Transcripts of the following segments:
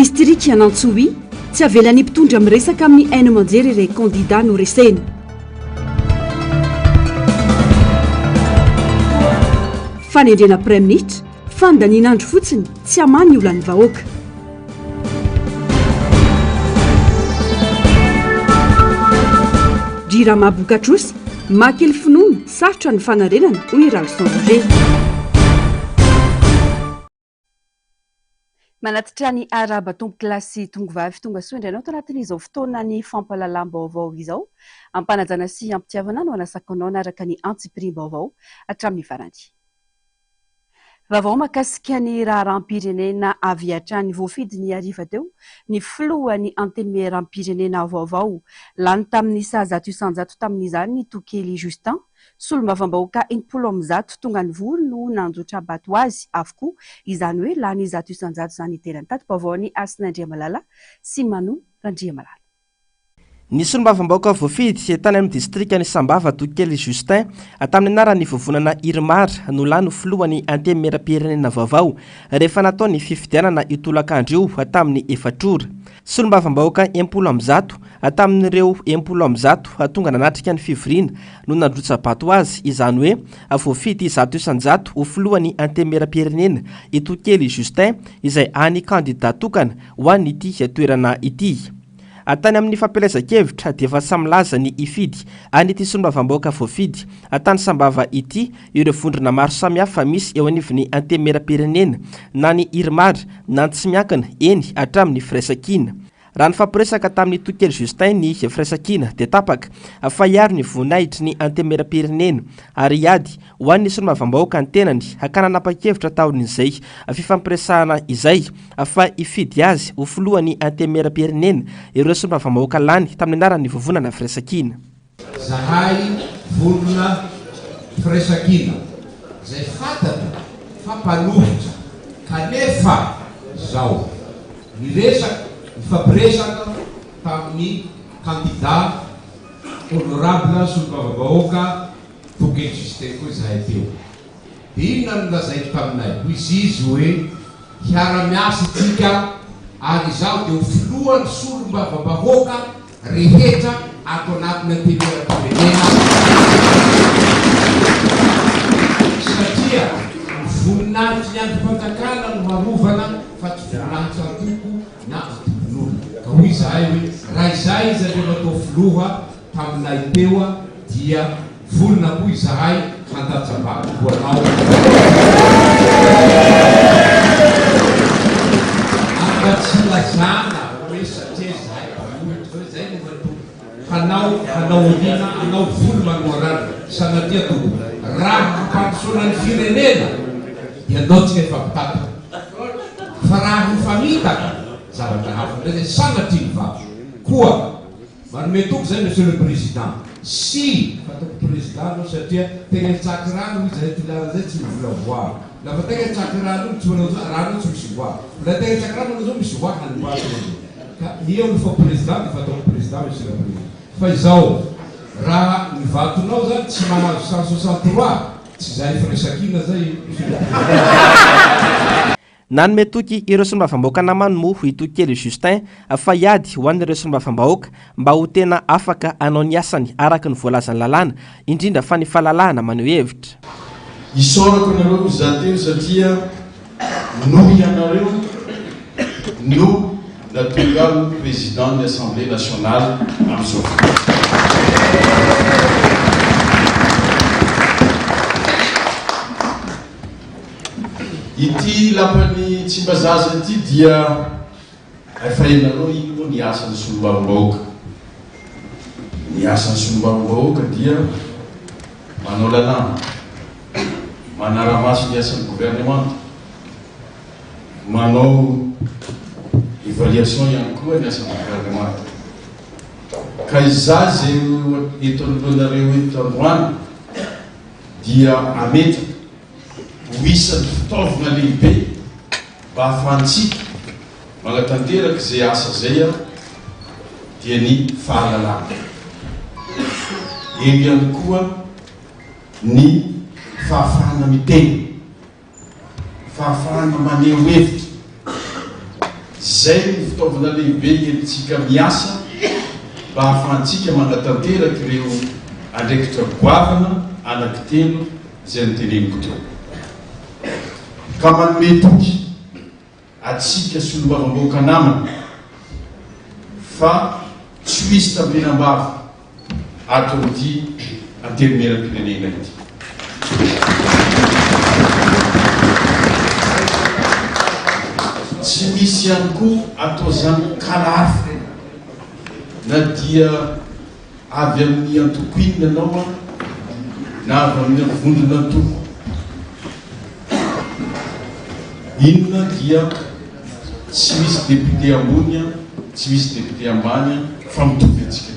distrika Anantsohi tsy avelan'ny mpitondra miresaka amin'ny haino aman-jery ireo kandida no resena. Fanendrena Premier Ministre fandanian'andro fotsiny tsy hamany olan'ny vahoaka. Jirama Bokatrosy makely finoana sarotra ny fanarenana hoy Ralson Roger. Manatitra ny araba tombo kilasy tongovavy tonga soa indray anao tanatin'izao fotoana ny fampalalam-baovao izao ampanajana sy ampitiavana no anasakanao naraka ny antsipirim-baovao hatramin'ny farany. Vaovao makasika ny raharam-pirenena avy hatrany voafidy ny ariva teo ny filohan'ny antenimieram-pirenena vaovao lany tamin'ny sahazato isanjato tamin'izany ny Tokely Justin solombavam-bahoaka 100 tonga ny vory no nanjotra bato azy avokoa izany hoe lany zato isanjato izany iterany tato-baovao ny Asin'Andriamalala sy Mano Randriamalala. Ny solombavam-bahoaka voafidy tany amin'ny distrika ny Sambava Tokely Justin tamin'ny anaran'ny vovonana Irmar no lany filohan'ny antenimieram-pirenena vaovao rehefa natao ny fifidianana itolakandro io tamin'ny efatrora. Solombavam-bahoaka 100 tamin'ireo 100 tonga nanatrika ny fivoriana no nandrotsa bato azy izany hoe voafidy 100 ho filohan'ny antenimieram-pirenena i Tokely Justin izay any kandida tokana ho an'ity toerana ity. Tany amin'ny fampelezan-kevitra dia efa samilaza ny ifidy an'ity solombavam-bahoaka voafidy tany Sambava ity ireo vondrona maro samihafa misy eo anivon'ny antenimieram-pirenena na ny Irmar na tsy miankina eny hatramin'ny firaisan-kina. Raha ny fampiresaka tamin'ny Tokely Justin ny firaisan-kina dia tapaka fa hiaro ny voninahitry ny antenimieram-pirenena ary hiady ho an'ny solombavam-bahoaka ny tenany hakananapa-kevitra taon'izay fifampiresahana izay fa ifidy azy ho filohan'ny antenimieram-pirenena ireo solombavam-bahoaka lany tamin'ny anaran'ny vovonana firaisan-kina. Zahay vonona firaisan-kina zay fantatra fampanohitra kanefa zao miresaka fampiresaka tamin'ny kandida honorable solombavam-bahoaka Tokely Justin koa zahay teo. Inona no lazaiko taminay ho izy hoe hiara-miasa tsika ary izaho dia ho filohan'ny solombavam-bahoaka rehetra ato anatin'ny antenimieram-pirenena satria ny voninahitry ny androm-panjakana no marovana fa tsy voninahitry antoko na ka hoy zahay hoe raha izay izy alefa atao filoha taminay teo dia volona koa izahay mandatsambako hoanao anga tsy lazana hoe satria zahay zay no hanao olina anao volo manoarana sanatia toko raha mpampisoana ny firenena dia anao tsy efa mpitata fa raha mifamitaka zavatra hafa ndray sanatry ny vava koa manome toko zay monsieur le président si fatako président no satria tegna hitsaky rano izy zay filana zay tsy mivola voary lafa tegna hitsaky rano tsy manao rano tsy misy voary la tegna hitsaky rano manao misy voary hanivoary ka io no fa président ny fatako président monsieur le président fa izao raha mivatonao zany tsy mahazo 163 tsy zay firaisan-kina zay Nanome toky ireo solombavam-bahoaka namany moa i Tokely Justin fa hiady ho an'ireo solombavam-bahoaka mba ho tena afaka anao ny asany araka ny voalazan'ny lalàna indrindra fa ny fahalalahana maneho hevitra. Isorako anareo izaho teo satria noho ianareo no natongavo président de l'Assemblée nationale amin'izao. Ity lapany Tsimbazaza ity dia efa hainareo ino ny asan'ny solombavam-bahoaka. Ny asan'ny solombavam-bahoaka dia manao lalàna, manara-maso ny asan'ny gouvernement, manao évaluation ihany koa ny asan'ny gouvernement. Ka izay zay eto anoloanareo eto androany dia ametraka ho isan'ny fitaovana lehibe mba ahafahantsika manatanteraka zay asa zay dia ny fahalalana. Eo ihany koa ny fahafahana miteny, fahafahana maneho hevitra zay ny fitaovana lehibe entsika miasa mba hahafahantsika manatanteraky ireo andraikitra goavana anankitelo zay nyteneniko teo ka manome toky atsika sy olombavamboaka namana fa tsy misy tambinam-bava aton'ity antelomeram-pirenena ity tsy misy ihany koa atao zany kalafy na dia avy amin'ny antoko inona anao na avy amin'ny vondrona antoko inona dia tsy misy député ambony tsy misy député ambany fa mitovy atsika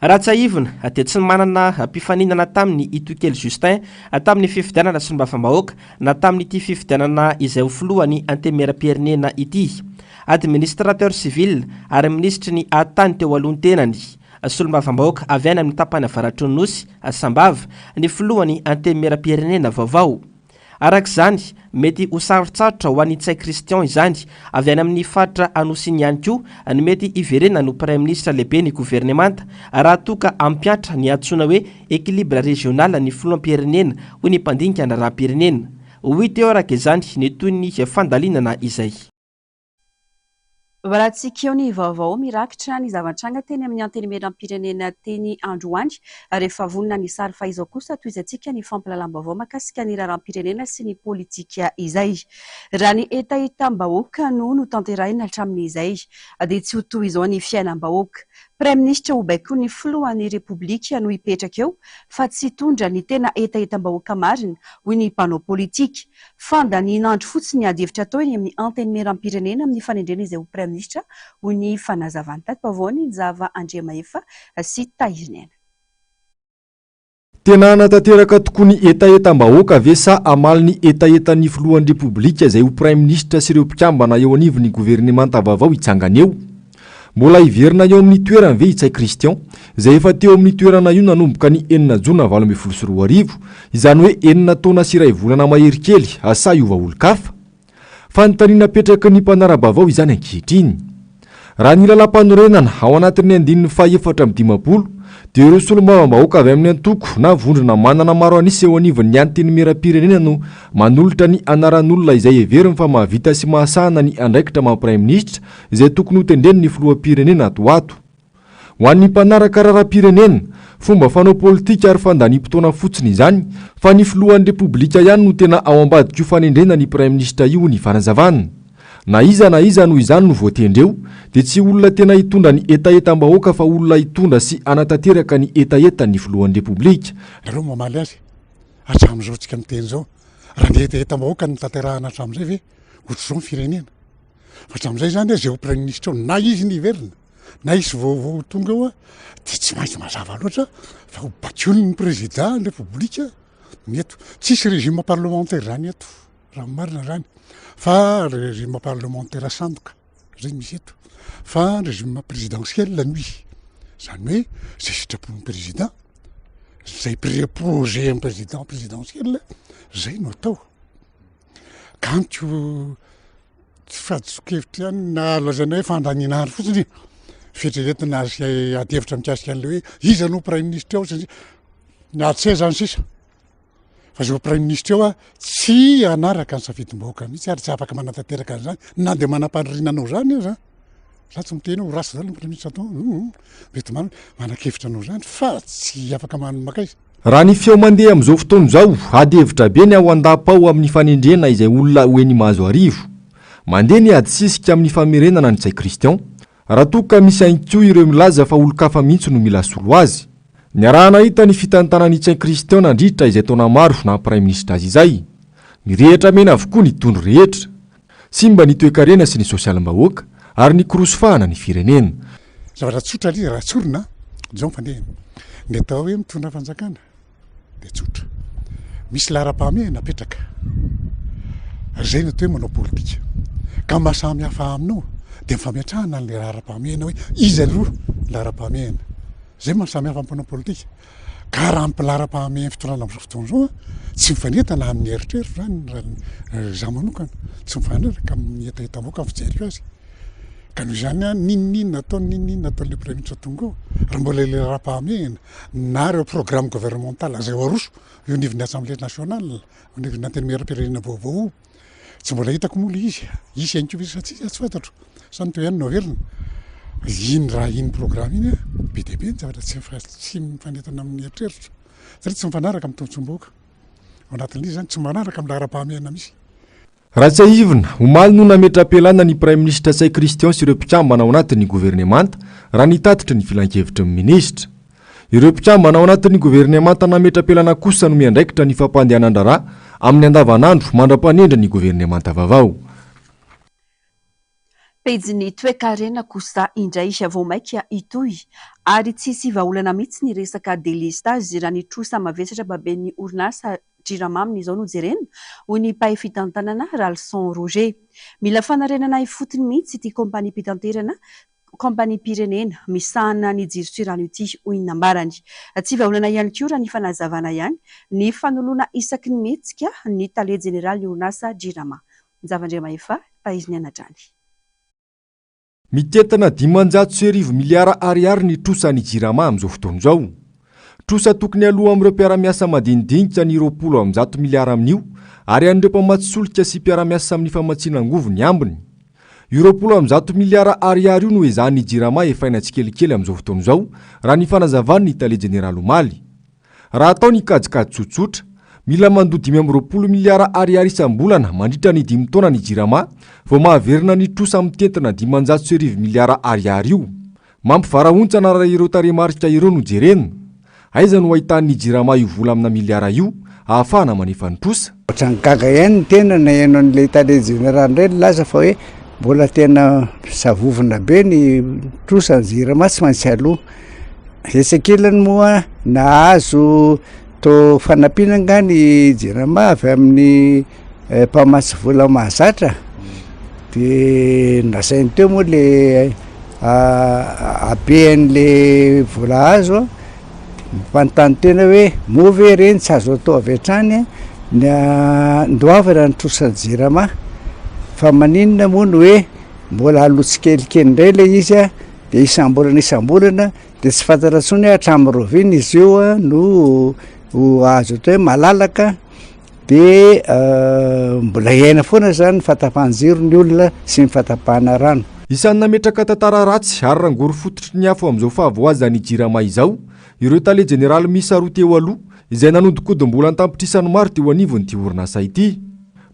raha tsaivona dia tsy manana mpifaninana tamin'ny Itokely Justin tamin'ny fifidianana sy ny mbafambahoaka na tamin'ity fifidianana izay ho filohany antemeram-pirenena ity administrateur civil ary ministry ny atany teo alohany tenany sy ny mbafambahoaka avy any amin'ny tapany avaratry ny nosy Sambava ny filohany antemeram-pirenena vaovao arak'izany mety ho sarotsarotra ho an'ny tsay Kristian izany avy any amin'ny faritra anosiny ihany koa ny mety iverena no prime ministre lehibe ny gouvernemanta raha toka ampiatra ny antsoina hoe équilibre régional ny filoham-pirenena hoy ny mpandinika ny raha-pirenena hoy teo araka izany ny toy ny fandalinana izay Varantsika eo ny vaovao mirakitra ny zava-nitranga teny amin'ny antenemeram-pirenena teny androany rehefa vonona ny sary fahaizao kosa toizantsika ny fampalalam-baovao mahakasika ny raharaham-pirenena sy ny politika izay raha ny etaetam-bahoaka no tanterahina hatramin'izay dia tsy ho toy izao ny fiainam-bahoaka Prime Ministre ho baiko ny filohan'ny Repoblika no hipetraka eo fa tsy tondra ny tena etaetam-bahoaka marina hoy ny mpanao politika fanda ny nandro fotsiny adihevitra atao eny amin'ny antenemeram-pirenena amin'ny fanendrena izay ho Prime Ministre hoy ny fanazavany tato-baovao ny Nzava Andriamaefa sy Tahirinena. Tena natateraka tokoa ny etaetam-bahoaka ve sa amaly ny etaetan'ny filohan'ny Repoblika izay ho Prime Ministre sy ireo mpikambana eo anivon'ny gouvernemanta vaovao hitsangana eo. Mbola iverina eo amin'ny toerana ve itsay Kristian izay efa teo amin'ny toerana io nanomboka ny 9 Jona 2024 izany hoe 9 taona sy 2 volana mahery kely asa iova olo-kafa fa nytanina petraka ny mpanara-baovao izany ankehitriny raha ny lalam-panorenana ao anatin'ny 1450 dia ireo solombavambahoaka avy amin'ny antoko na vondrona manana maro anisa eo anivon'ny antenemeram-pirenena no manolotra ny anaran'olona izay heveriny fa mahavita sy mahasahana ny andraikitra maha-prime ministre izay tokony ho tendreny ny filoham-pirenena atoato. Ho an'ny mpanaraka raharaham-pirenena fomba fanao politika ary fandanim-potoana fotsiny izany fa ny filohan'ny Repoblika ihany no tena ao ambadika fanendrena ny prime ministre io ny fanazavana. Na iza no izany no voatendreo dia tsy olona tena hitondra ny etaetam-bahoaka fa olona hitondra sy anatanteraka ny etaetan'ny filohan'ny Repoblika. Ireo mamaly azy hatramin'izao tsika miteny zao raha ny etaetam-bahoaka ny tanterahana hatramin'izay ve ohatr'izao ny firenena fa hatramin'izay zany zay ho prime ministre na izy ny iverina na izy vao tonga eo dia tsy maintsy mazava loatra fa ho bakiony ny président ny Repoblika mieto tsisy régime parlementaire zany eto raha marina zany fa régime parlementaire sandoka zay misy eto fa régime présidentiel misy zany hoe zay sitrapon'ny président zay préposé amin'ny président présidentiel zay no atao kanto tsy fahadisokevitra ihany na lazana hoe fandaninahany fotsiny fitreretina adihevitra mikasika an'le hoe iza no prime ministre ao satria natsy zany sisa fa zao prime ministre eo tsy anaraka ny safidim-bahoaka mihitsy ary tsy afaka manatanteraka an'izany na dia manam-panorinanao zany io za tsy miteny ho rasy zany ny prime ministre atao mety manan-kevitra anao zany fa tsy afaka makaisa. Raha ny feo mandeha amin'izao fotoana izao adihevitra be ny ao andapa-ao amin'ny fanendrena izay olona hoeny mahazo arivo mandeha ny adisisika amin'ny famerenana ny tsay Kristian raha toka misy ainko ireo milaza fa olo-kafa mihitsy no mila solo azy. Ny arahana hita ny fitantanany tsay Kristian nandritra izay taona maro na prime ministre azy izay mirehitra mena avokoa ny tondro rehetra sy mba ny toe-karena sy ny sosialim-bahoaka ary ny korosofahana ny firenena. Zavatra tsotra ilay raha tsorina zao fandeha ny atao hoe mitondra fanjakana dia tsotra misy laharam-pahamehana napetraka zay no atao hoe manao politika ka mahasamy hafa aminao dia mifamiatrahana n'le laharam-pahamehana hoe izy aloha laharam-pahamehana zay mahasamy hafa ampanao politika ka raha mpilara-pahamehny fitondrana am'izao fotoana zao a tsy mifanetana amin'ny eritreritra zany za manokana tsy mifanaraka amin'ny etaetam-boaka fijerio azy ka noho izany a ninninona ataon'le premier ministre tonga ao raha mbola le raha-pahamehana na reo programme gouvernemental zay aroso io nivon'ny assemblée nationale nivon'ny antenimera-pirenena vaovao tsy mbola hitako mola izy ankivisa tsy fantatro sany to ihany no averina iny raha iny programme iny a be de be ny zavatra tsy mifanetana amin'ny eritreritra satria tsy mifanaraka amin'ny tombontsomboka ao anatin'ilay zany tsy manaraka amin'ny lara-pahamehana misy raha tsy ahivina omaly no nametra-pialana ny prime ministre say Christian sy ireo mpikambana ao anatin'ny gouvernemanta raha nitatitra ny filan-kevitra ny ministra ireo mpikambana ao anatin'ny gouvernemanta nametra-pialana kosa no miandraikitra ny fampandehanan-draharaha amin'ny andavanandro mandra-panendra ny gouvernemanta vaovao pejiny toekarena kosa indray vomaika itoy ary tsisy vahaolana mihitsy ny resaka délestage raha nitrosa mavesatra baben'ny orinasa jiramaminy izao no jerena hoy ny mpahay fitantanana Ralson Roger mila fanarenana ifotony mihitsy ity kompani pitanterana kompani pirenena misahana ny jiro sy rano ity hoy ny nambarany tsy vahaolana ihany koa raha ny fanazavana ihany ny fanoloana isaky ny mihetsika ny tale jeneraly ny orinasa jirama Zavandriamaefa Paiziny Anadrany mitetana 500 miliara ariary ny trosa ny jirama amin'izao fotoana izao trosa tokony aloha amin'ireo mpiara-miasa madinidinika ny 20 miliara amin'io ary an'ireo mpamatsisolika sy mpiara-miasa amin'ny famatsinan-govo ny ambiny io 20 miliara ariary io no ezahany jirama efaina tsikelikely amin'izao fotoana izao raha ny fanazavany ny tale jeneraly omaly raha atao ny kajikajy tsotsotra mila mandoa 20 miliara ariary isam-bolana mandritra ny 5 taona ny jirama vao mahaverina ny trosa mitentina 500 miliara ariary io mampivarahontsana raha ireo taremarika ireo no jerena aiza no ahitan'ny jirama io vola amina miliara io ahafahana manefa ny trosa ohatrany gaga ihany ny tena na haino an'le tale général reny laza fa hoe mbola tena savovona be ny trosa ny jirama tsy maintsy aloha esekilany moa nahazo to fanampiana ny jirama avy amin'ny mpamatsy vola mahazatra de nasainy teo moa le abean'le vola azo mipanontany tena hoe move reny tsy azo atao avy hatrany ndoavana ny trosany jirama fa maninona moa no hoe mbola alotsikelikely indray le izy a de isambolana de tsy fantatra tsony hoe hatramin'ny roviny izy io no azo atao hoe malalaka de mbola iaina foana zany fatapahan-jiro ny olona sy ny fatapahana rano isan'ny nametraka tantara ratsy ary rangory fototry ny afo amin'izao fahavoazany jirama izao ireo tale jeneraly misa roa teo aloha izay nanodinkodimbola antampitrisany maro teo anivon'ity orinasa ity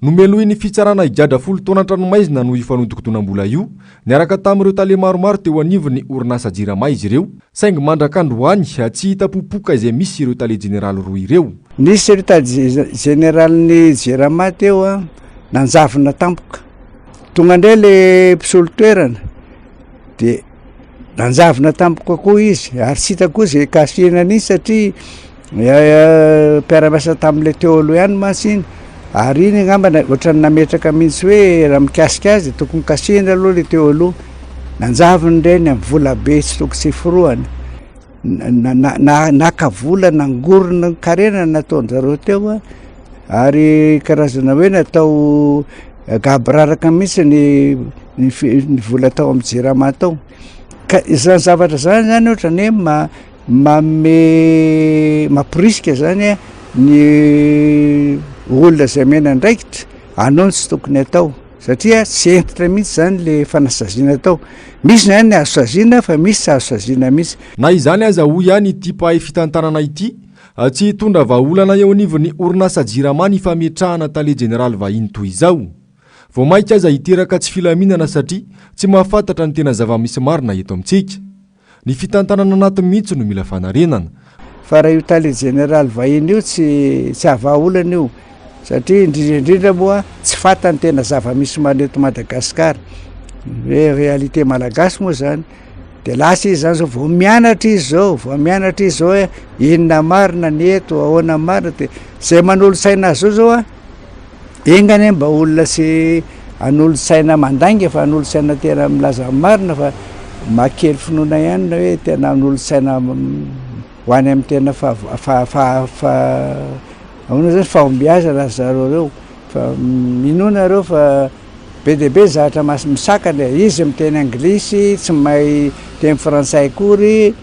nomelohy ny fitsarana higadra 10 taona an-tranomaizina no ifanodikodonam-bola io niaraka tamin'ireo tale maromaro teo anivon'ny orinasa jirama izy ireo saingy mandrak'androany tsy hita popoka izay misy ireo tale jeneraly roa ireo nisy ireo tale jeneraly jirama teo a nanjavina tampoka tonga indray le mpisolo-toerana de nanjavina tampoka koa izy ary tsy hita koa zay kasihana an'iny satria mpiara-miasa tamin'le teo aloha ihany masiny ary iny angambana ohatrany nametraka mihitsy hoe raha mikasika azy tokony kasihana aloha le teo aloha nanjaviny ireny amin'ny vola be tsy tokony tsy foroany nakavola nangorona karena nataon'zareo teo a ary karazana hoe natao gabraraka mihitsy ny vola tao amin'ny jirama tao ka izany zavatra zany zany ohatrany hoe mampirisika zany ny olona zay mena ndraikitra anao tsy tokony atao satria tsy entitra mihitsy zany le fanasaziana atao misy zany azo saziana fa misy tsy azo saziana mihitsy na izany aza ho ihany ity mpahay fitantanana ity tsy hitondra vahaolana eo anivon'ny orinasa jirama ny fametrahana tale jeneraly vahiny toy izao vao maika aza hiteraka tsy filaminana satria tsy mahafantatra ny tena zava-misy marina eto amintsika ny fitantanana anaty mihitsy no mila fanarenana fa raha io tale jeneraly vahiny io tsy avaolana io satria indrindrindrindra moa tsy fantany tena zava-misy maneto Madagasikara hoe réalité malagasy moa zany de lasa izy zany zao vao mianatra izy zao hoe inona marina ny eto ahoana marina de zay manolo-saina azy zao a engany mba olona sy anolo-saina mandainga fa anolo-saina tena milaza marina fa makely finoana ihany na hoe tena anolo-saina ho any amin'ny tena aona zany fahombiaza raha zareo reo fa minona reo fa be de be zatra misakany izy miteny anglisy tsy mahay teny frantsay kory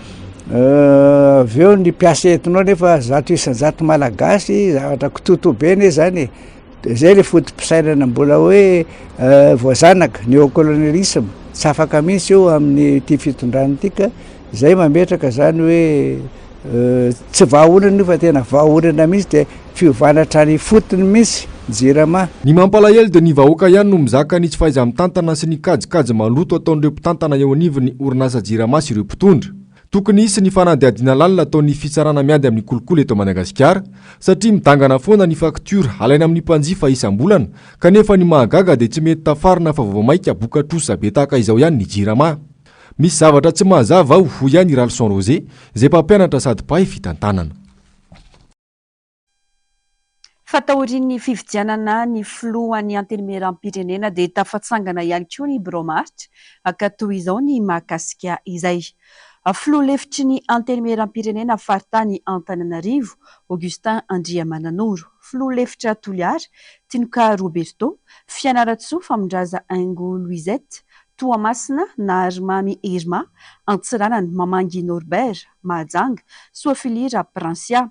aveo ny mpiasa etinao nefa zato isan-jato malagasy zavatra kototobe ne zany de zay le fotom-pisainana mbola hoe voazanaka néocolonialisme tsy afaka mihitsy io amin'ny ty fitondrany tika zay mametraka zany hoe tsy vahaolana io fa tena vahaolana mihitsy de fiovanatra ny fotony mihitsy jirama ny mampalahelo dia ny vahoaka ihany no mizaka ny tsy faiza mitantana sy ny kajikajy maloto ataon'ireo mpitantana eo anivony orinasa jirama sy ireo mpitondra tokony isy ny fanadihadiana lalina ataon'ny fitsarana miady amin'ny kolokolo eto Madagasikara satria midangana foana ny faktura alaina amin'ny mpanjifa isam-bolana kanefa ny mahagaga dia tsy mety tafarina fa vovamaika bokatrosa be tahaka izao ihany ny jirama. Misy zavatra tsy mazava ao ho ihany Ralson Rosé izay mpampianatra sady mpahay fitantanana. Fatahorin'ny fifidianana ny filohan'ny antenimieram-pirenena dia tafatsangana ihany koa ny Bromart toy izao ny mahakasika izay. Filoha lefitry ny antenimieram-pirenena faritany Antananarivo Augustin Andriamananoro, filoha lefitra Toliara Tinoka Roberto, Fianaratsoa Famondraza Aingo Louisette, Toamasina Narimamy Irma, Antsiranana Mamangy Norbert Mahajanga, Soafilira Pransia,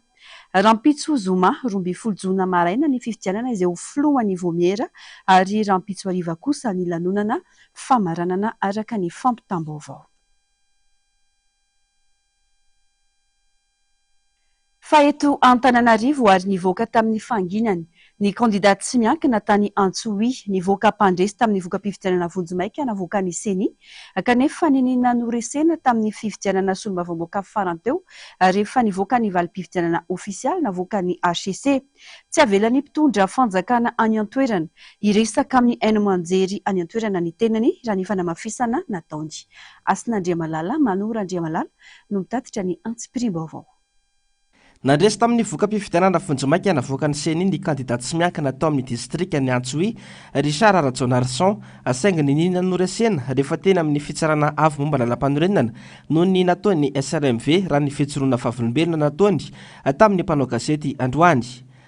Rampitso Zoma Rombifolo Jona maraina ny fifidianana izay ho filohan'ny Vomiera ary Rampitso Ariva kosa ny lanonana famaranana araka ny fampitam-baovao. Fa eto Antananarivo ary nivoaka tamin'ny fanginany ny kandidaty tsy miankina tany Antsohi nivoaka mpandresy tamin'ny voka-pifidianana Vonjomaika navoaka ny Seni kanefa ninina noresena tamin'ny fifidianana solombavamboaka faranteo rehefa nivoaka ny valim-pifidianana ofisialy navoaka ny HCC tsy avelany mpitondra fanjakana any an-toerana iresaka amin'ny haino-manjery any an-toerana ny tenany raha ny fanamafisana nataony. Asin'Andriamalala Manora Andriamalala no mitatitra ny Antsipirim-baovao. Nandresy tamin'ny voka-pifidianana Vonjomaika navoaka ny Seni ny kandidaty tsy miankina atao amin'ny distrika ny Antsohi Richard Rajonarson asainga ny ninana noresena rehefa teny amin'ny fitsarana avy momba lalam-panorenana noho ny nataony SRMV raha ny fijoroana vavolombelona nataony tamin'ny mpanao gazety androany.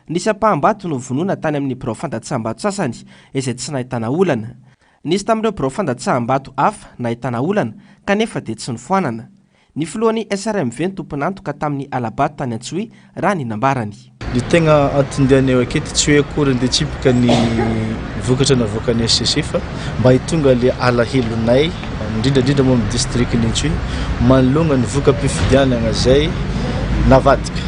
Nisy ampahambato no vonoana tany amin'ny birao fandatsaham-bato sasany izay tsy nahitana olana. Nisy tamin'ireo birao fandatsaham-bato hafa nahitana olana kanefa dia tsy nifoanana. Ny filohan'ny SRMV ny tompon'antoka tamin'ny alabato tany Antsohi raha ny nambarany. Ny tegna antondihany eo aketo tsy hoe akory dia tsipika ny vokatra navoaka ny SCC fa mba hitonga le alahilonay indrindrandrindra moa amin'ny district ny Antsohi manolona ny voka-pifidianana zay navadika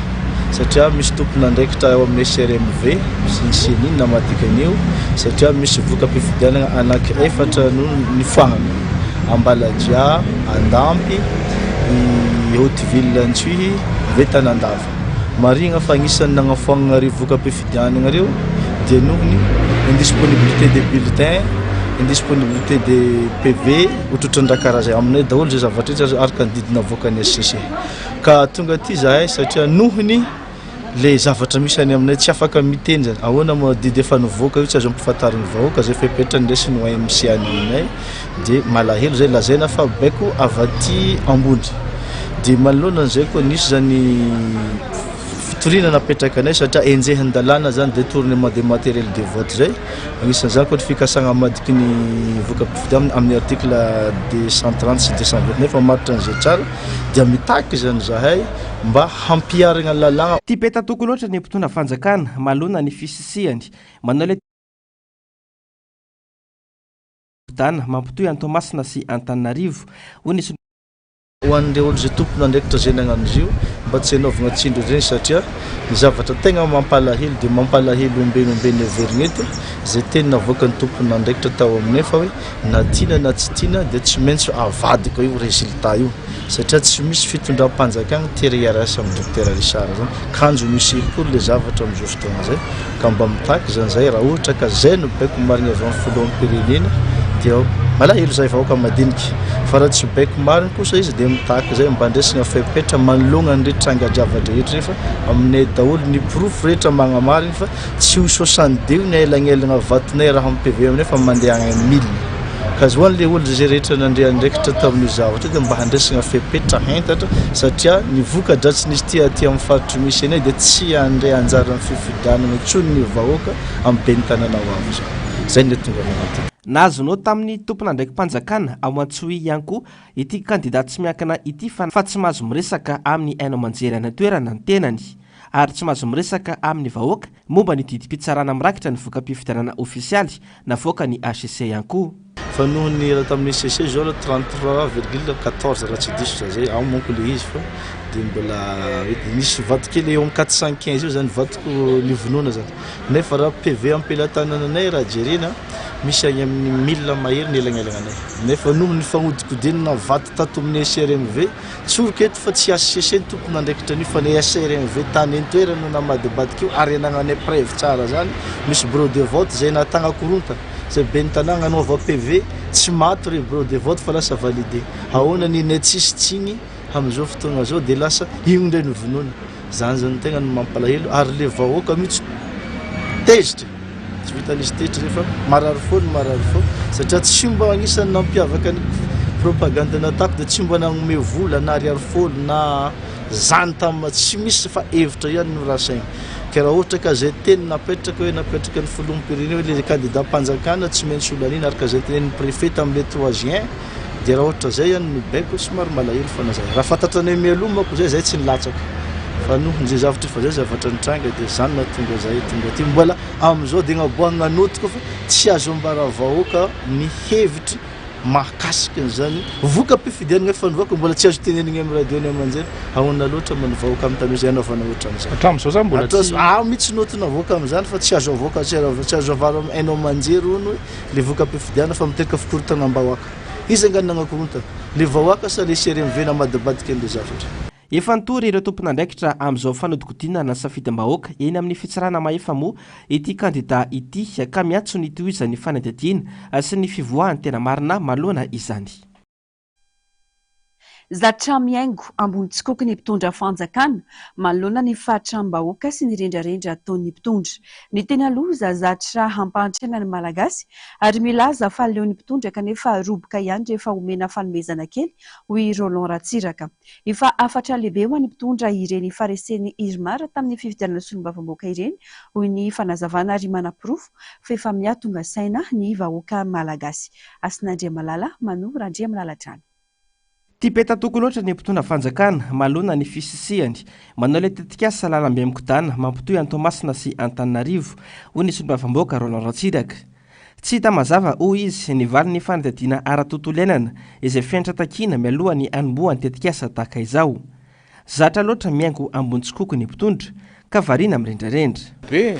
satria misy tompon'andraikitra ao amin'ny SRMV sy ny Seni namadikan'io satria misy voka-pifidianana anaky efatra no nifoahana Ambaladia, Andampy, Haute-Ville Antsohi, Vetanandava. Marigna fa agnisan'ny nagnafoanana reo voka-pifidianana reo dia nohony indisponibilité des bulletins, indisponibilité des PV otrotran-drakaraha zay aminay daholo zay zavatra rehetra araka ny didina avoakany SCC. Ka tonga ty zahay satria nohony le zavatra misy any aminay tsy afaka miteny zany ahoana moa didy efa nivoaka io tsy azo ampifantariny vahoaka zay fa hipetrany lesiny OMC any aminay dia malahelo zay lazaina fa baiko avaty ambondry dia manoloana an'izay koa nisy zany fitoriana napetraka anay satria enjehan'ny dalàna zany détournement des matériels de vote zay agnisan'izany koa ny fikasagna amadiky ny voka-pifidianana amin'ny article 230 sy 229 maritra an'izay tsara dia mitaky zany zahay mba hampiarina lalàna. Ty peta toko loatra ny mpitondra fanjakana malona ny fisisihany manao le dana mampitohy Antomasina sy Antananarivo ho an'ireo olo zay tompona andraikitra zay nagnano izy io mba tsy hanaovana tsindro ireny satria ny zavatra tegna mampalahelo dia mampalahelo ombeny averigna eto zay teny navoaka ny tompona andraikitra tao aminay fa hoe na tiana na tsy tiana dia tsy maintsy avadika io résultat io satria tsy misy fitondram-panjakana tery arasa amin'ny docteur Richard zany kanjo misy koa le zavatra amin'izao fotoana zay ka mba mitaky zany zay raha ohatra ka zay no baiko marina avy amin'ny filohan'ny pirenena dia malahelo zay vahoaka madinika fa raha tsy baiko marina kosa izy dia mitaky zay mba andresina fepetra manolona ny rehetra angajavatra rehetra rehefa aminay daholo ny profo rehetra magnamarina fa tsy ho 62 ny ailagnelagna vatonay raha amin'ny PV aminay fa mandeha agny 1000 ka azo hoan'le olo zay rehetra nandrehandraikitra tamin'io zavatra dia mba handresagna fepetra hentatra satria ny voka-dratsy nisy ty amin'ny faritry misy anay dia tsy handray anjara amin'ny fifidianana tsony ny vahoaka amin'ny be ny tanàna ho am'izao zay ny tonga anaty nazonao tamin'ny tompona ndraiky mpanjakana ao Antsohihy ihany koa ity kandidat tsy miankina ity fa tsy mahazo miresaka amin'ny haino aman-jery ana toerana ny tenany ary tsy mahazo miresaka amin'ny vahoaka momba ny didi-pitsarana mirakitra ny voka-pifidianana ofisialy navoaka ny HCC ihany koa fa noho ny raha tamin'ny HCC zao 33,14 raha tsy diso zay ao manko le izy fa dia mbola nisy vatokely eo amin'ny 415 io zany vatoko nivonoana zany nefa raha PV ampelantanananay raha jerena misy agny amin'ny 1000 mahery ny elagnelagnanay nefa noho ny fagnodikodinina vato tato amin'ny SRMV tsoroka eto fa tsy HCC ny tompona andraikitra an'io fa ny SRMV tany entoerana no namadibadika io ary anagnanay preuve tsara zany misy bureau de vote zay natagna korontana zay be ny tanàna anaova PV tsy maty re bureau de vote fa lasa validé ahoana ny net tsisy tsigny amin'izao fotoagna zao dia lasa igny ndray novonoana zany zany tegna no mampalahelo ary le vahoaka mihitsy tezitra tsy vitanizy tezitra zay fa marary fo satria tsy mba agnisan'ny nampiavaka ny propagande natako dia tsy mba nagnome vola na ariary folo na zany tamin'ny tsy misy fa hevitra ihany no rasaigny ka raha ohatra ka zay teny napetraka hoe napetraka ny folom-pirenena hoe le candidat mpanjakana tsy maintsy olanina ary ka zay tenen'ny préfet tamin'le 3 juin dia raha ohatra zay ihany nobaiko somary malahelo fa nazay raha fantatra ny mialomako zay tsy nilatsaka fa nohon'izay zavatra fa zay zavatra nitranga dia zany natonga zay tonga ty mbola amin'izao dia gnaboahana notika fa tsy azo ambara vahoaka ny hevitry mahakasika zany voka-pifidianana efa nivoaka mbola tsy azo tenenigny amin'ny radio ny aman-jery ahoana loatra manavahoaka amin'ny tamizy anaovana ohatra amin'izay hatramin'izao zany mbola mihitsy noty navoaka amin'izany fa tsy azo avoaka tsy azo avaro haino aman-jery hono hoe le voka-pifidianana fa miteraka fikorotana am-bahoaka izy angany nagnakorotana le vahoaka sa le SRMV namadibadika an'le zavatra efa nitory ireo tompona andraikitra amin'izao fanodikodinana na safidy-mbahoaka eny amin'ny fitsarana maefa moa ity kandida ity ka miantso ny tohizan'ny fanadihadiana sy ny fivoahany tena marina malohana izany zatra miaingo ambony tsikoky ny mpitondra fanjakana manoloana ny fahatram-bahoaka sy ny rendrarendra ataon'ny mpitondra ny tena loza zatra hampantrena ny malagasy ary milaza fa leon'ny mpitondra kanefa roboka ihany rehefa omena fanomezana kely hoy Roland Ratsiraka efa afatra lehibe ho an'ny mpitondra ireny fareseny Irmara tamin'ny fifidianana solombavam-bahoaka ireny hoy ny fanazavana Rimanapirofo fa efa miatonga saina ny vahoaka malagasy Asinandriamalala Manora Andriamalatrany tipeta toko loatra ny mpitondra fanjakana malona ny fisisihany manao le tetikasa lalambe amikodana mampitoy Antomasina sy Antananarivo hoy ny solombavam-bahoaka Roland Ratsiraka tsy hita mazava hoy izy nivaly ny fanadihadiana ara-tontolo iainana izay fiantra takina mialoha ny anombohany tetikasa tahaka izao zatra loatra miaingo ambony tsikoko ny mpitondra ka variana mirendrarendra be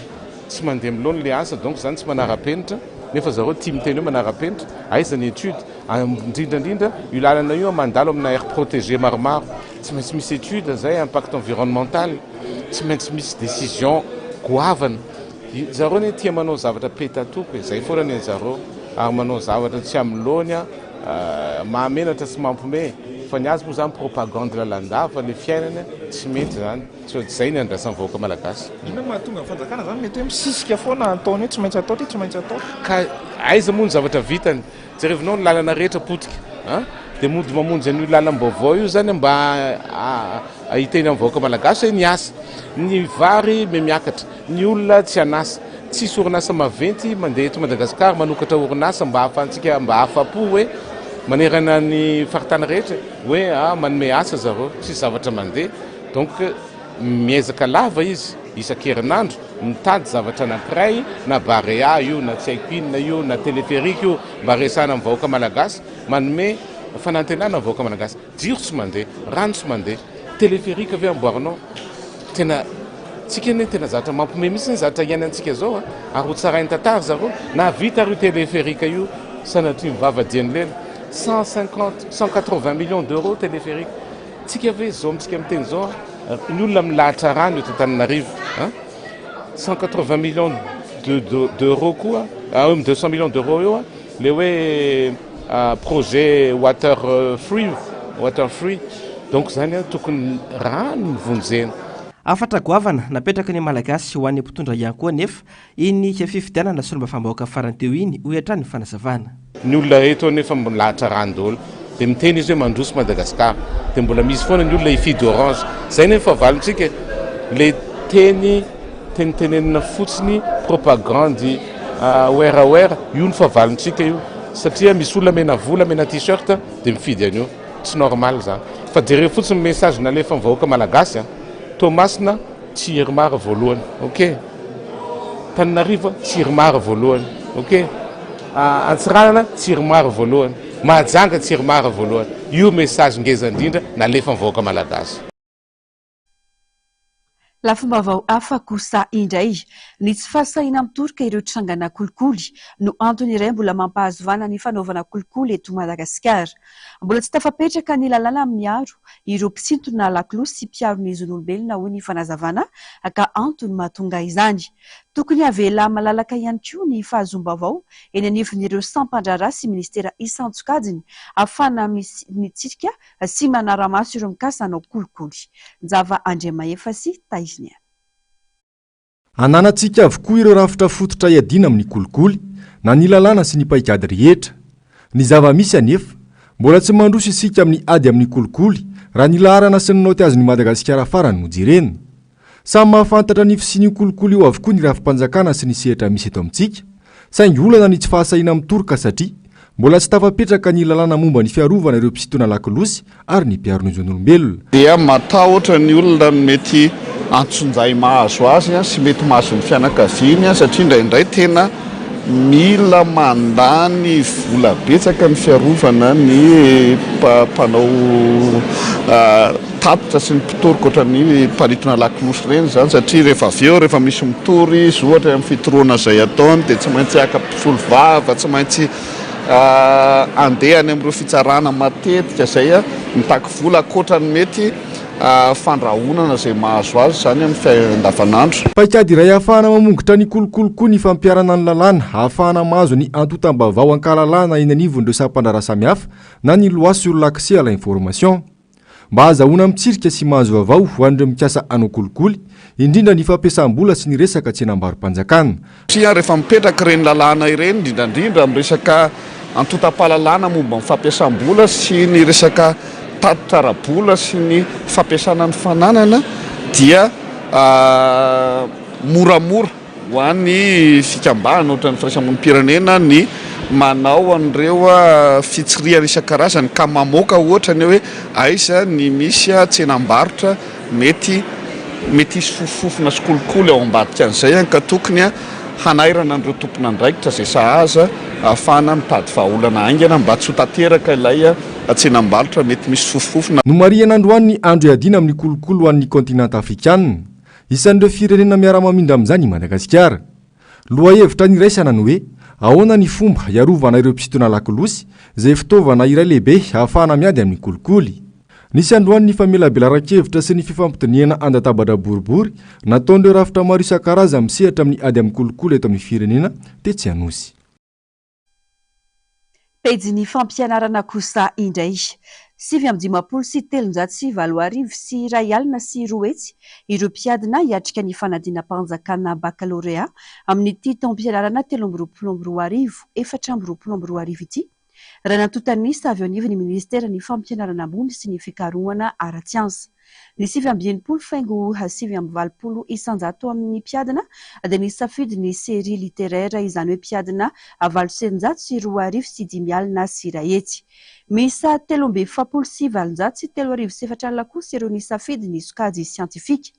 tsy mandeha milony le asa donc zany tsy manara-penitra nefa zareo tia miteny hoe manara-penitra aizany étude indrindrandrindra io lalana io mandalo amina aire protégé maromaro tsy maintsy misy étude zay impact environnemental tsy maintsy misy décision goavana zareo ny tia manao zavatra petatoko zay foana zareo ary manao zavatra tsy amilony mahamenatra sy mampome fa ny azy moa zany propagande lalanda fa le fiainana tsy mety zany zay ny andrasan'ny vahoaka malagasy ina mahatonga ny fanjakana zany mety hoe misisika foana ataony hoe tsy maintsy atao ty tsy maintsy atao ka aiza moa ny zavatra vitany jerevinao ny lalana rehetra potika dia mody mamonjy an'io lalam-baovao io zany mba ahiteny amin'ny vahoaka malagasy hoe ny asa ny vary miakatra ny olona tsy anasa tsisy orinasa maventy mandeha eto Madagasikara manokatra orinasa mba ahafahantsika mba ahafapo hoe manerana ny faritana rehetra hoe manome asa zareo tsy zavatra mandeha donc miezaka lava izy isan-kerinandro mitady zavatra anankiray na barea io na tsy haiko inona io na téléphérique io mba resana amin'ny vahoaka malagasy manome fanantenana vahoaka malagasy jiro tsy mandeha rano tsy mandeha téléphérique ave amboarinao tena tsika ny tena zavatra mampome mihitsy ny zavatra iainantsika zao ary ho tsarainy tantara zareo na vita ry téléphérique io sanatria mivavadiany lela 180 millions d'euros téléphérique tsika ave zao amitsika miteny zao ny olona milahatra rano eto Antananarivo 180 millions d'euros koa 200 millions d'euros io le hoe projet water free donc zany tokony rano mivonjena afatra goavana napetraka ny malagasy ho an'ny mpitondra ihany koa nefa iny fifidianana sy mba fambahoaka farany teo iny ho etra ny fanazavana. Ny olona eto nefa milahatra rano dia miteny izy hoe mandroso Madagasikara dia mbola misy foana ny olona ifidy orange zay nefa valintsika le tenitenenina fotsiny propagandy oera io ny favalintsika io satria misy olona mena vola mena t-shirt dia mifidy an'io tsy normal zany fa jereo fotsiny message nalefa mivahoaka malagasy Tomasina Tsirimara voalohany, ok? Tananarivo Tsirimara voalohany, ok? Antsiranana Tsirimara voalohany, Mahajanga Tsirimara voalohany. Io message ngeza indrindra nalefa mivahoaka malagasy. Lafim-baovao hafa kosa indray ny tsy fahasahina mitoroka ireo trangana kolikoly no antony iray mbola mampahazovana ny fanaovana kolikoly eto Madagasikara. Mbola tsy tafapetraka ny lalàna miaro ireo mpisintona lakolosy sy mpiaro ny zon'olombelona hoy ny fanazavana ka antony mahatonga izany. Tokony havela malalaka ihany koa ny fahazom-baovao eny anivon'ireo sampan-draharaha sy ministera isan-tsokajiny ahafahana mitsirika sy manara-maso ireo mikasa hanao kolikoly. Njava Andriamaefa sy Taiznia. Ananantsika avokoa ireo rafitra fototra iadina amin'ny kolikoly na ny lalàna sy ny paikady rehetra. Ny zava-misy anefa mbola tsy mandroso isika amin'ny ady amin'ny kolikoly raha ny laharana sy ny naoty azon'ny Madagasikara farany no jerena. Samy mahafantatra ny fisian'io kolikoly io avokoa ny rafim-panjakana sy ny sehatra misy eto amintsika, saingy olana ny tsy fahasahina mitoroka satria mbola tsy tafapetraka ny lalàna momba ny fiarovana ireo mpisintona lakolosy ary ny mpiaro ny zon'olombelona. Dia matahotra ny olona mety antsonjay mahazo azy sy mety mahazo ny fianakaviany satria indraindray tena mila mandany vola betsaka ny fiarovana ny mpanao tatitra sy ny mpitoroka ohatra ny mparitona lakolosy reny zany satria rehefa aveo rehefa misy mitory izy ohatra amin'ny fitoroana izay ataony dia tsy maintsy aka mpisolo vava tsy maintsy andehany amin'ireo fitsarana matetika izay mitaky vola akoatra ny mety fandrahonana izay mahazo azy zany amin'ny fiaindavanandro. Paikady iray ahafahana mamongotra ny kolikoly koa ny fampiarana ny lalàna ahafahana mahazo ny antotam-baovao ankalalana eny anivon'ireo sampan-draharaha samihafa na ny loi sur l'accès à l'information mba azahoana mitsirika sy mahazo vaovao ho an'ireo mikasa hanao kolikoly indrindra ny fampiasam-bola sy ny resaka tsenam-barom-panjakana. Sia rehefa mipetraka ireny lalàna ireny indrindrandrindra amin'ny resaka antotam-pahalalana momba ny fampiasam-bola sy ny resaka tatitra-bola sy ny fampiasana ny fananana dia moramora ho an'ny fikambahana ohatra ny firaisamonim-pirenena ny manao an'ireo fitsirihana isan-karazany ka mamoaka ohatra ny hoe aiza ny misy tsenam-barotra mety hisy fofofofona sy kolikoly ao ambadika an'izay ka tokony hanairana an'ireo tompona andraikitra izay sahaza ahafahana mitady vahaolana aingana mba tsy ho tanteraka ilay tsenam-barotra mety misy fofofofona. No marihana androany ny andro iadina amin'ny kolikoly ho an'ny kontinanta afrikanina isan'ireo firenena miara-mamindra amin'izany i Madagasikara. Lohahevitra niraisana ny hoe ahoana ny fomba hiarovana ireo mpisintona lakolosy izay fitaovana iray lehibe ahafahana miady amin'ny kolikoly. Nisy androany ny famelabelan-kevitra sy ny fifampitoniana andatabatra boribory nataon'ireo rafitra maro isan-karazany misehatra amin'ny ady amin'ny kolikoly eto amin'ny firenena tetsy anosy. Pejy fampianarana kosa indray 7,740 sy R1 sy R2 ireo mpiadina hiatrika ny fanadina-mpanjakana baccalauréat amin'ny titom-pianarana 13,22 4,22 ity raha nantotanisa avy ao anivon'ny ministera ny fampianarana ambony sy ny fikarohana ara-tsiansa. Ny 7,720 isanjato amin'ny mpiadina dia nisafidy ny série littéraire izany hoe mpiadina 900 sy 2,5 sy R1. Misa 3,70 sy 700 sy 3,400 kosa ireo nisafidy ny sokajy siantifika.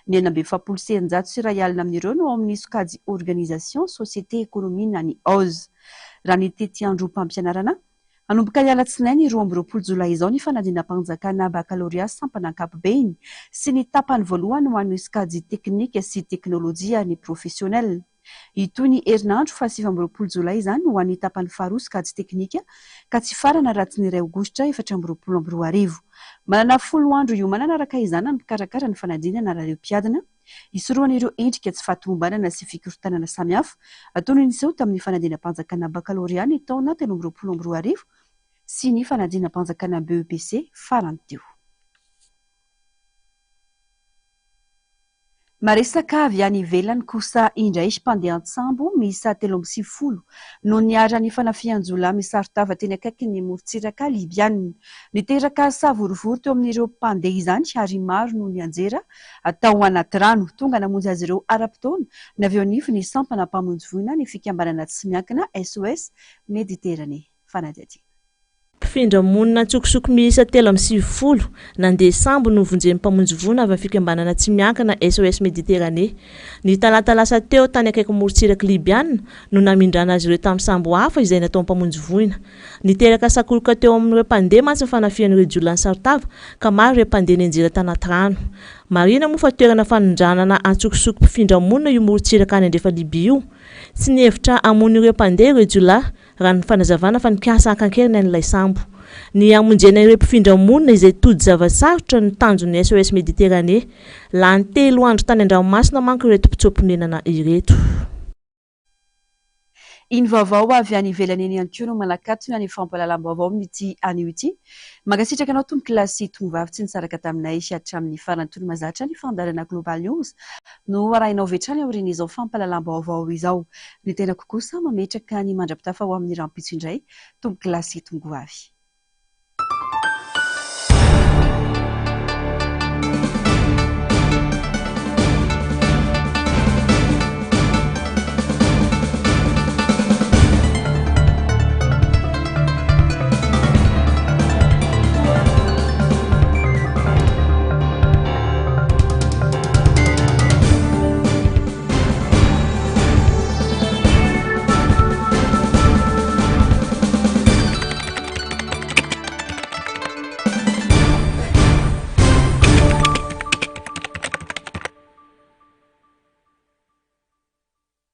Ny 9,70 sy 100 sy R1 amin'ireo no amin'ny sokajy organisation société économie na ny OZ. Raha ny tety andro mpampianarana anomboka ny alatsinainy 20 jolay izao ny fanadina-mpanjakana baccalauréat sampanankapobeny sy ny tapany voalohany ho an'ny sokajy teknika sy teknôlôjia ny professionnel. Ito ny herinandro fa 17 jolay izany ho an'ny tapany faharoa sokajy teknika ka tsy farana raha tsy ny 2 aogositra 2022. Manana 10 andro iomanana araka izany mikarakara ny fanadinana ireo mpiadina isoroana ireo endrika tsy fahatombanana sy fikorotanana samihafa ataony niseo tamin'ny fanadina-mpanjakana baccalauréat ny taona 2022 sy ny fanadina-mpanjakana BEPC farany teo. Maresaka avy any ivelany kosa indray mpandeha an-tsambo miisa 3 no niara ny fanafian-jola misarotava teny akaiky ny morontsiraka libianina. Niteraka savorovory teo amin'ireo mpandeha izany ary maro no nianjera atao anaty rano. Tonga namonjy azy ireo ara-potoana ny avy eo anivy ny sampana mpamonjy voina ny fikambanana tsy miankina SOS Méditerranée. Fanadady. Mpifindra monina tsokosoko miisa 3 nandeha sambo no vonjen'ny mpamonjy voina avy fikambanana tsy miankina SOS Méditerranée. Ny talata lasa teo tany akaiky morontsiraka libianina no namindrana azy ireo tamin'ny sambo hafa izay natao mpamonjy voina. Niteraka sakoloka teo amin'ireo mpandeha mantsy fanafian'ireo jolany sarotava ka maro ireo mpandeha nianjera tanaty rano. Marina moa fa toerana fanondranana antsokosoko mpifindra monina io morontsiraka any andrefa Libia io. Tsy nihevitra hamono ireo mpandeha ireo jola raha ny fanazavana fa nikiasa akankeriny an'ilay sambo. Ny amonjena ireo mpifindra monina izay tody zava-sarotra ny tanjon'ny SOS Méditerranée. Lany 3 andro tany an-dranomasina manko ireto mpitsoponenana ireto. Iny vaovao avy any ivelany eny ihany koa no manakatona ny fampahalalam-baovao amin'ity anio ity. Magasitraka anao tombokilasy tongovavy tsy nisaraka taminay hatramin'ny farany tony mazatra ny fandarana Global News no arahinao vetrany aorian'izao fampahalalam-baovao izao. Ny tenako kosa mametraka ny mandrapitafa ho amin'ny rampitso indray tombokilasy tongovavy.